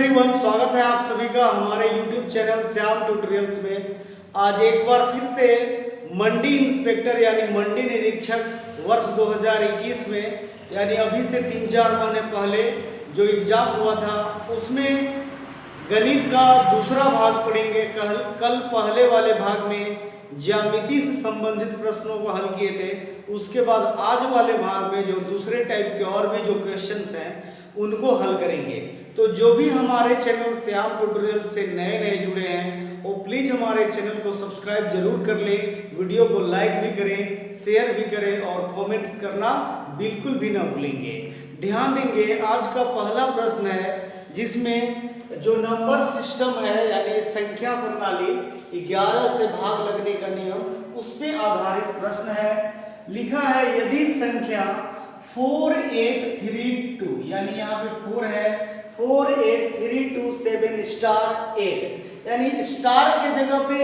Everyone, स्वागत है आप सभी का हमारे यूट्यूब चैनल श्याम ट्यूटोरियल्स में। आज एक बार फिर से मंडी इंस्पेक्टर यानी मंडी निरीक्षक वर्ष 2021 में यानी अभी से 3-4 महीने पहले जो एग्जाम हुआ था उसमें गणित का दूसरा भाग पढ़ेंगे। कल पहले वाले भाग में ज्यामिति से संबंधित प्रश्नों को हल किए थे। उसके बाद आज वाले भाग में जो दूसरे टाइप के और भी जो क्वेश्चंस हैं उनको हल करेंगे। तो जो भी हमारे चैनल श्याम ट्यूटोरियल से नए जुड़े हैं वो प्लीज़ हमारे चैनल को सब्सक्राइब जरूर कर लें, वीडियो को लाइक भी करें, शेयर भी करें और कमेंट्स करना बिल्कुल भी ना भूलेंगे। ध्यान देंगे, आज का पहला प्रश्न है जिसमें जो नंबर सिस्टम है यानी संख्या प्रणाली 11 से भाग लगने का नियम उस पर आधारित प्रश्न है। लिखा है यदि संख्या 4832 यानी यहाँ पे 4 है 48327 स्टार 8 यानी स्टार के जगह पे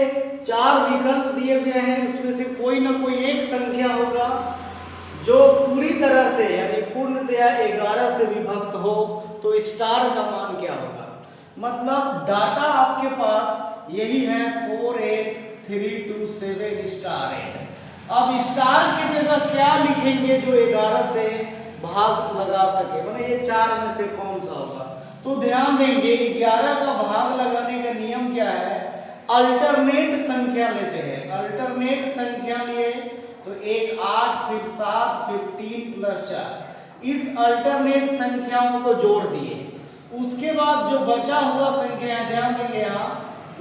4 विकल्प दिए गए हैं। उसमें से कोई ना कोई एक संख्या होगा जो पूरी तरह से यानी पूर्णतया 11 से विभक्त हो तो स्टार का मान क्या होगा। मतलब डाटा आपके पास यही है 48327 स्टार 8। अब स्टार की जगह क्या लिखेंगे जो 11 से भाग लगा सके, मतलब ये 4 में से कौन सा होगा। तो ध्यान देंगे 11 का भाग लगाने का नियम क्या है, अल्टरनेट संख्या लेते हैं। अल्टरनेट संख्या लिए तो 1 8 फिर 7 फिर 3 प्लस 4, इस अल्टरनेट संख्याओं को जोड़ दिए। उसके बाद जो बचा हुआ संख्या है ध्यान देंगे यहाँ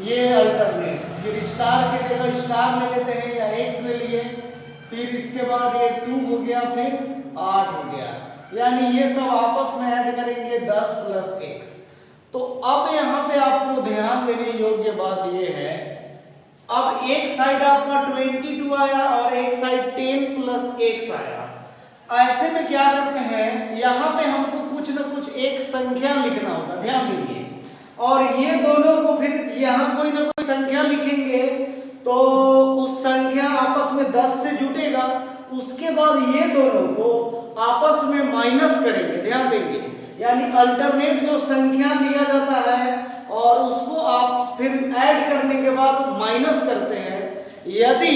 ये अल्टरनेट, फिर स्टार के जगह स्टार ले लेते हैं या एक्स ले लिए, फिर इसके बाद ये 2 हो गया फिर 8 हो गया, यानी ये सब आपस में ऐड करेंगे 10 प्लस x। तो अब यहाँ पे आपको ध्यान देने योग्य बात ये है, अब एक साइड आपका 22 आया और एक साइड 10 प्लस x आया। ऐसे में क्या करते हैं, यहाँ पे हमको कुछ न कुछ एक संख्या लिखना होगा, ध्यान देंगे। और ये दोनों को फिर यहाँ कोई ना कोई संख्या लिखेंगे तो उस संख्या आपस में 10 से जुटेगा। उसके बाद ये दोनों को आपस में माइनस करेंगे, ध्यान देंगे। यानी अल्टरनेट जो संख्या लिया जाता है और उसको आप फिर ऐड करने के बाद माइनस करते हैं। यदि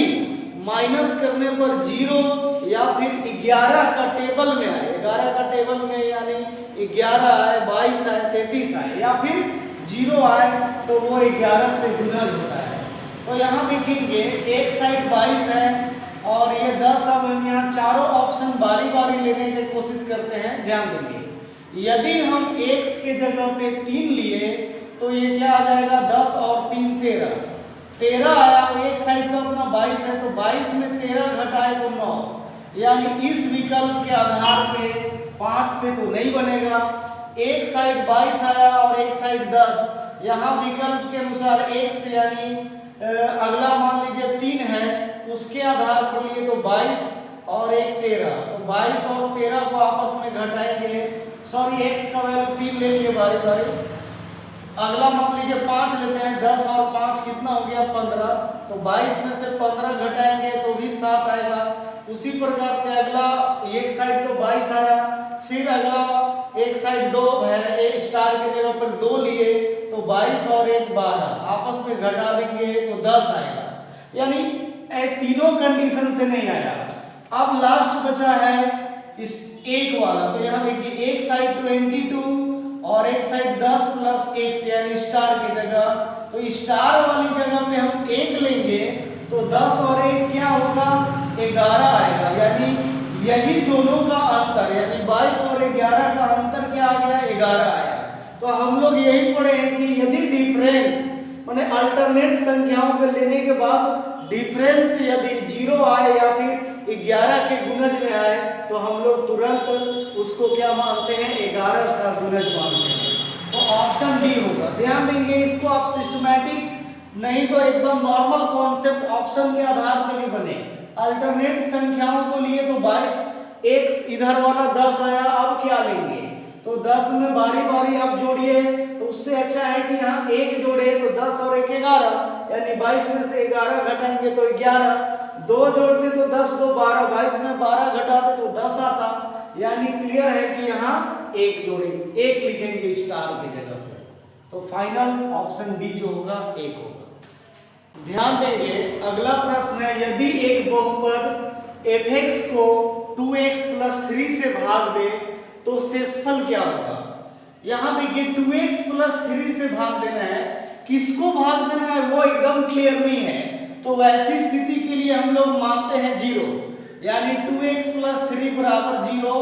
माइनस करने पर 0 या फिर 11 का टेबल में आए, 11 का टेबल में यानी 11 आए 22 आए 33 आए या फिर 0 आए तो वो 11 से गुणज होता है। तो यहाँ देखेंगे एक साइड 22 है और ये 10। अब हम यहाँ चारों ऑप्शन बारी बारी लेने की कोशिश करते हैं, ध्यान देंगे। यदि हम x के जगह पे 3 लिए तो ये क्या आ जाएगा, 10 और 3 13 आया। एक साइड का अपना 22 है तो 22 में 13 घटाए तो 9, यानी इस विकल्प के आधार पे 5 से तो नहीं बनेगा। एक साइड 22 आया और एक साइड 10, यहाँ विकल्प के अनुसार x यानी अगला मान लीजिए 3 है, उसके आधार पर लिए तो 22 और एक 13, तो 22 और 13 को आपस में घटाएंगे। सॉरी x का वैल्यू 3 ले लिए बारी बारी। अगला मान लीजिए 5 लेते हैं, 10 और 5 कितना हो गया 15, तो 22 में से 15 घटाएंगे तो भी 7 आएगा। उसी प्रकार से अगला एक साइड तो 22 आया, फिर अगला एक साइड 2 है, एक स्टार की जगह पर 2 लिए तो 22 और एक 12 आपस में घटा देंगे तो 10 आएगा। यानी तीनों कंडीशन से नहीं आया। अब लास्ट बचा है इस एक वाला, तो यहाँ देखिए एक साइड 22 और एक साइड 10 प्लस x यानी स्टार की जगह, तो स्टार वाली जगह पे हम 1 लेंगे तो 10 और 1 क्या होगा 11 आएगा। यानी यही दोनों का अंतर, यानी 22 और 11 का अंतर क्या आ गया 11 आया। तो हम लोग यही पढ़े हैं कि यदि डिफरेंस माने अल्टरनेट संख्याओं को लेने के बाद डिफरेंस यदि 0 आए या फिर 11 के गुणज में आए तो हम लोग तुरंत उसको क्या मानते हैं 11 का गुणज मानते हैं। तो ऑप्शन डी होगा। ध्यान देंगे, इसको आप सिस्टमैटिक नहीं तो एकदम नॉर्मल कॉन्सेप्ट ऑप्शन के आधार पर भी बने। अल्टरनेट संख्याओं को लिए तो 22, एक इधर वाला 10 आया, अब क्या लेंगे तो 10 में बारी बारी आप जोड़िए तो उससे अच्छा है कि यहाँ 1 जोड़े तो 10 और 1 11, यानी 22 में से 11 घटाएंगे तो 11, 2 जोड़ते तो 10 2 12, 22 में 12 घटाते तो 10 आता। यानी क्लियर है कि यहाँ 1 जोड़ेंगे, 1 लिखेंगे स्टार की जगह पे। तो फाइनल ऑप्शन डी जो होगा 1 होगा। ध्यान देंगे अगला प्रश्न है, यदि एक बहुपद fx को 2x + 3 से भाग दे तो शेषफल क्या होगा। यहाँ देखिए 2x + 3 से भाग देना है, किसको भाग देना है वो एकदम क्लियर नहीं है, तो वैसी स्थिति के लिए हम लोग मानते हैं 0, यानी 2x + 3 बराबर 0,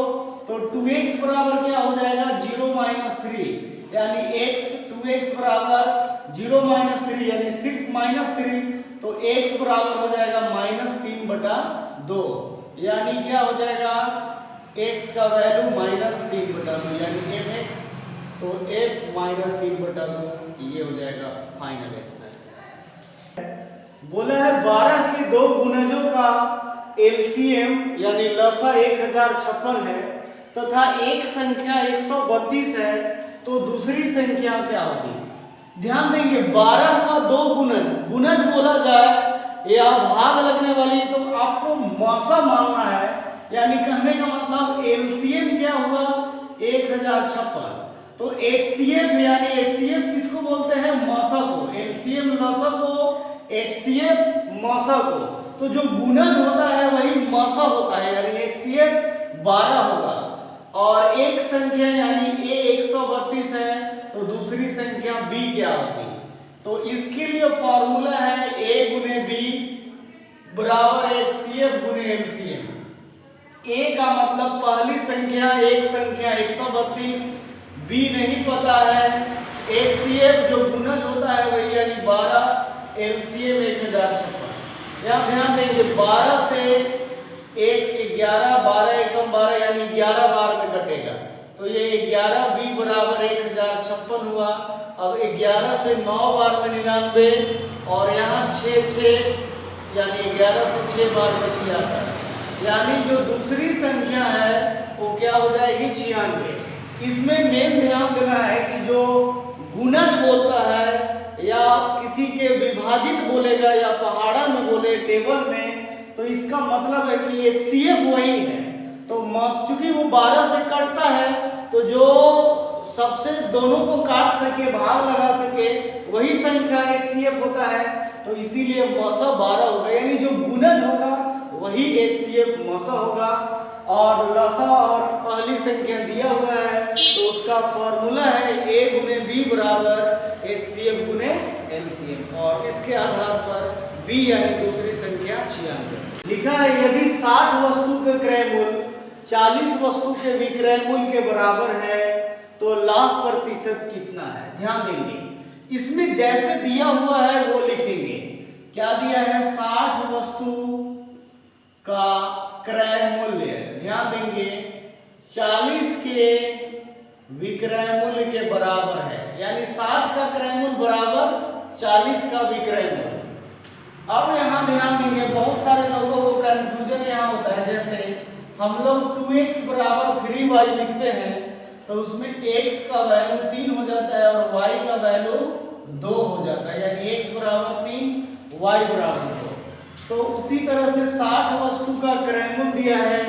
तो 2x बराबर क्या हो जाएगा 0 - 3, यानी x 2x बराबर 0 - 3 यानी सिर्फ -3, तो x बराबर हो जाएगा -3/2, यानी क्या हो जाएगा x का वैल्यू -3/2 यानी fx, तो f -3/2 ये हो जाएगा फाइनल आंसर। बोला है 12 के दो गुणजों का एलसीएम यानी लसा 1056 है तथा एक संख्या 132 है, तो दूसरी संख्या क्या होगी। ध्यान देंगे 12 का दो गुणज बोला जाए या भाग लगने वाली, तो आपको मौसा मानना है, यानी कहने का मतलब एलसीएम क्या हुआ 1056, तो एचसीएफ यानी एचसीएफ किसको बोलते हैं मौसा को, एलसीएम लसा को, एचसीएफ मौसा को, तो जो गुणज होता है वही मौसा होता है, यानी एचसीएफ 12 होगा, और एक संख्या यानी ए 132 है, तो दूसरी संख्या बी क्या होगी। तो इसके लिए फॉर्मूला है a × b बराबर एचसीएफ × एलसीएम। a का मतलब पहली संख्या एक संख्या 132, b नहीं पता है, एचसीएफ जो गुणज होता है वही यानी 12, एलसीएम 1056। यहाँ ध्यान देंगे 12 से 11, 12 एकम 12 यानी 11 बार में कटेगा, तो ये 11b बराबर 1056 हुआ। अब 11 से 9 बार में 99, और यहाँ 6 यानी 11 से 6 बार में 76, यानी जो दूसरी संख्या है वो क्या हो जाएगी 96। इसमें मेन ध्यान देना है कि जो गुणज बोलता है या किसी के विभाजित बोलेगा या पहाड़ा में बोले टेबल में, तो इसका मतलब है कि ये सीएफ वही है, तो चूंकि वो 12 से कटता है, तो जो सबसे दोनों को काट सके भाग लगा सके वही संख्या एक सीएफ होता है, तो इसीलिए मौसा 12 होगा, यानी जो गुणज होगा वही एक सीएफ मौसा होगा। और लसा और पहली संख्या दिया हुआ है, तो उसका फॉर्मूला है a × b बराबर HCF × LCM, और इसके आधार पर b यानी दूसरी संख्या 96 लिखा है। यदि 60 वस्तु के क्रय मूल्य 40 वस्तु के विक्रय मूल्य के बराबर है तो लाभ प्रतिशत कितना है। ध्यान देंगे इसमें जैसे दिया हुआ है वो लिखेंगे। क्या दिया है 60 वस्तु का क्रय मूल्य, ध्यान देंगे 40 के विक्रय मूल्य के बराबर है, यानी 60 का क्रय मूल्य बराबर 40 का विक्रय मूल्य। अब यहाँ ध्यान देंगे बहुत सारे लोगों को कंफ्यूजन यहाँ होता है, जैसे हम लोग 2x बराबर 3y लिखते हैं तो उसमें x का वैल्यू 3 हो जाता है और y का वैल्यू 2 हो जाता है, यानी x बराबर 3 y बराबर 2। तो उसी तरह से 60 वस्तु का क्रय मूल्य दिया है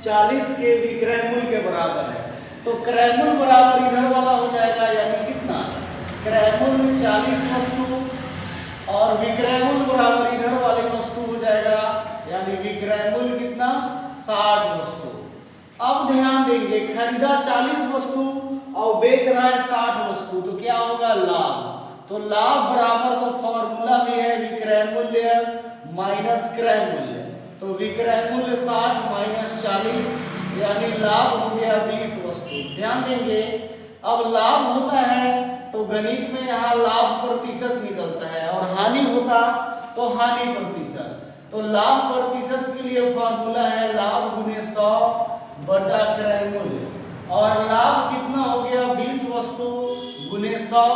40 के विक्रय मूल्य के बराबर है, तो क्रय मूल्य बराबर इधर वाला हो जाएगा, यानी कितना क्रय मूल्य 40 वस्तु और विक्रय मूल्य बराबर इधर वाले वस्तु हो जाएगा, यानी विक्रय मूल्य कितना 60 वस्तु। अब ध्यान देंगे खरीदा 40 वस्तु और बेच रहा है 60 वस्तु, तो क्या होगा लाभ। तो लाभ बराबर तो फॉर्मूला भी है विक्रय मूल्य माइनस क्रय मूल्य, तो विक्रय मूल्य 60 माइनस 40 यानी लाभ हो गया 20 वस्तु। ध्यान देंगे अब लाभ होता है तो गणित में यहाँ लाभ प्रतिशत निकलता है और हानि होता तो हानि प्रतिशत। तो लाभ प्रतिशत के लिए फॉर्मूला है लाभ × 100 बटा क्रय मूल्य, और लाभ कितना हो गया 20 वस्तु × 100,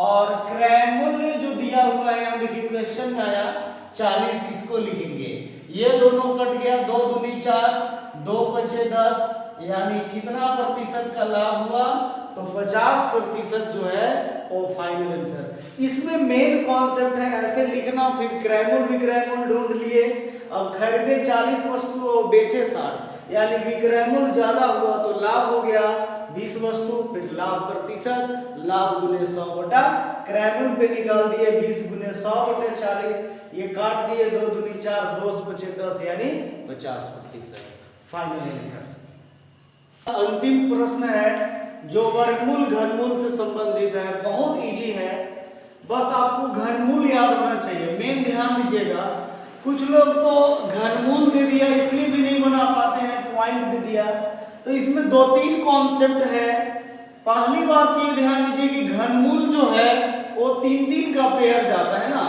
और क्रय मूल्य जो दिया हुआ है यहाँ देखिए क्वेश्चन में आया 40, इसको लिखेंगे। ये दोनों कट गया 2 दूनी 4, 2 बचे 10, यानी कितना प्रतिशत का लाभ हुआ तो 50% जो है वो फाइनल आंसर। इसमें मेन कॉन्सेप्ट है ऐसे लिखना, फिर क्रय मूल्य विक्रय मूल्य ढूंढ लिए। अब खरीदे 40 वस्तु और बेचे 60, यानी विक्रय मूल्य ज्यादा हुआ तो लाभ हो गया 20 वस्तु, फिर लाभ प्रतिशत, लाभ गुने 100 बटा क्रैमूल पे निकाल दिए 20 गुने 100 बटे 40, ये काट दिए 2 दूनी 4, 2 से बचे 10 यानी 50%। Final answer. अंतिम प्रश्न है जो वर्गमूल घनमूल से संबंधित है, बहुत इजी है, बस आपको घनमूल याद होना चाहिए। मेन ध्यान दीजिएगा, कुछ लोग तो घनमूल दे दिया इसलिए भी नहीं बना पाते हैं, पॉइंट दे दिया। तो इसमें 2-3 कॉन्सेप्ट है। पहली बात ये ध्यान दीजिए कि घनमूल जो है वो 3-3 का पेयर जाता है ना,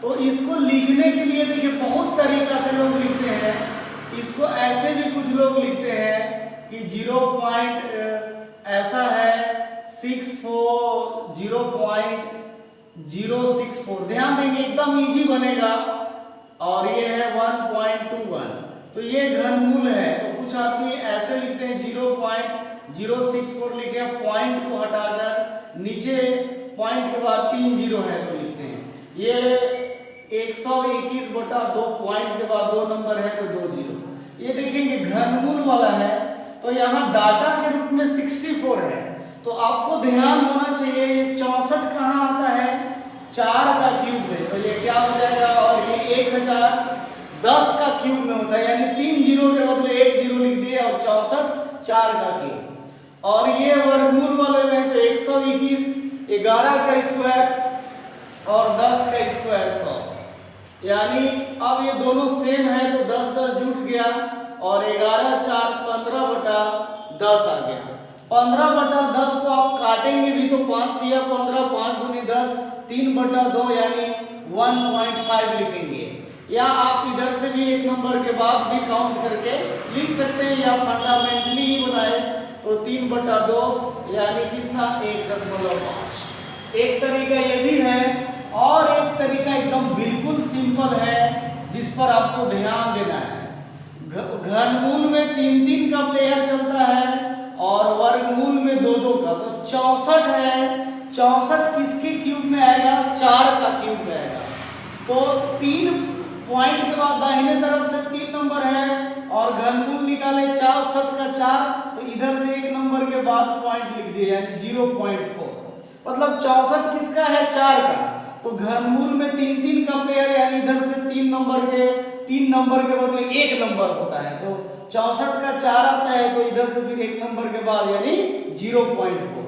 तो इसको लिखने के लिए देखिए बहुत तरीका से लोग लिखते हैं। इसको ऐसे भी कुछ लोग लिखते हैं कि 0. ऐसा है 0.064, ध्यान देंगे एकदम इजी बनेगा। और ये है 1.21, तो ये घनमूल है। तो कुछ आदमी ऐसे लिखते हैं 0.064 लिखे, पॉइंट को हटाकर नीचे पॉइंट के बाद 3 जीरो है तो लिखते हैं। ये 121 बटा 2, पॉइंट के बाद 2 नंबर है तो 2 जीरो। ये देखेंगे घनमूल वाला है, तो यहाँ डाटा के रूप में 64 है। तो आपको ध्यान होना चाहिए ये 64 कहाँ आता है, 4 का क्यूब में, तो ये क्या हो जाएगा, और ये 1010 का क्यूब में होता है, यानी 3 जीरो के बदले 1 जीरो लिख दिए और 64 4 का क्यूब। और ये वर्गमूल वाले में तो 121, 11 का स्क्वायर और 10 का स्क्वायर 100, यानी अब ये दोनों सेम है तो 10-10 जुट गया और 11-4 15 बटा 10 आ गया। 15 बटा 10 को आप काटेंगे भी तो 5 दिया 15, 5 दूनी 10, 3 बटा 2 यानी 1.5 लिखेंगे। या आप इधर से भी एक नंबर के बाद भी काउंट करके लिख सकते हैं, या फंडामेंटली ही बनाए तो 3 बटा 2 यानी कितना 1.5। एक तरीका ये भी है, और एक तरीका एकदम बिल्कुल सिंपल है जिस पर आपको ध्यान देना है। घनमूल में 3-3 का पेयर चलता है और वर्गमूल में 2-2 का। तो 64 है, 64 किसके क्यूब में आएगा, 4 का क्यूब में आएगा। तो 3 पॉइंट के बाद दाहिने तरफ से 3 नंबर है और घनमूल निकाले 64 का 4, तो इधर से एक नंबर के बाद पॉइंट लिख दिए यानी 0.4, मतलब 64 किसका है, 4 का। तो घनमूल में 3-3 का पेयर यानी इधर से 3 नंबर के बदले 1 नंबर होता है, तो 64 का 4 आता है तो इधर से फिर 1 नंबर के बाद यानी 0.4।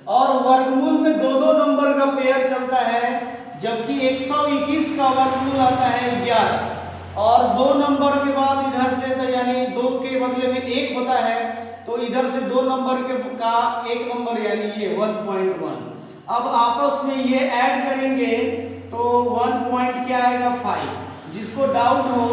और वर्गमूल में 2-2 नंबर का पेयर चलता है, जबकि 121 का वर्गमूल आता है 11 और 2 नंबर के बाद इधर से तो यानी 2 के बदले में 1 होता है, तो इधर से 2 नंबर का 1 नंबर यानी ये 1.1। अब आपस में ये ऐड करेंगे तो 1 पॉइंट क्या आएगा 5। जिसको डाउट हो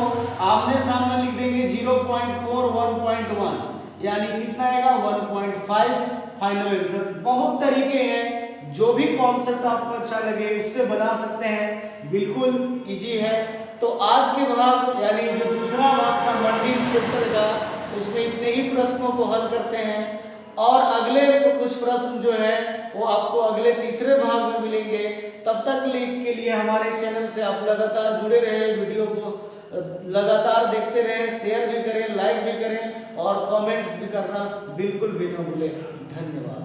आमने सामने लिख देंगे 0.4 1.1 यानी कितना आएगा 1.5। Final answer. बहुत तरीके हैं, जो भी कॉन्सेप्ट आपको अच्छा लगे उससे बना सकते हैं, बिल्कुल इजी है। तो आज के भाग यानी जो दूसरा भाग था मंडी इंस्पेक्टर का, उसमें इतने ही प्रश्नों को हल करते हैं और अगले कुछ प्रश्न जो है वो आपको अगले तीसरे भाग में मिलेंगे। तब तक के लिए हमारे चैनल से आप लगातार जुड़े रहे, वीडियो को लगातार देखते रहें, शेयर भी करें, लाइक भी करें और कमेंट्स भी करना बिल्कुल भी न भूलें। धन्यवाद।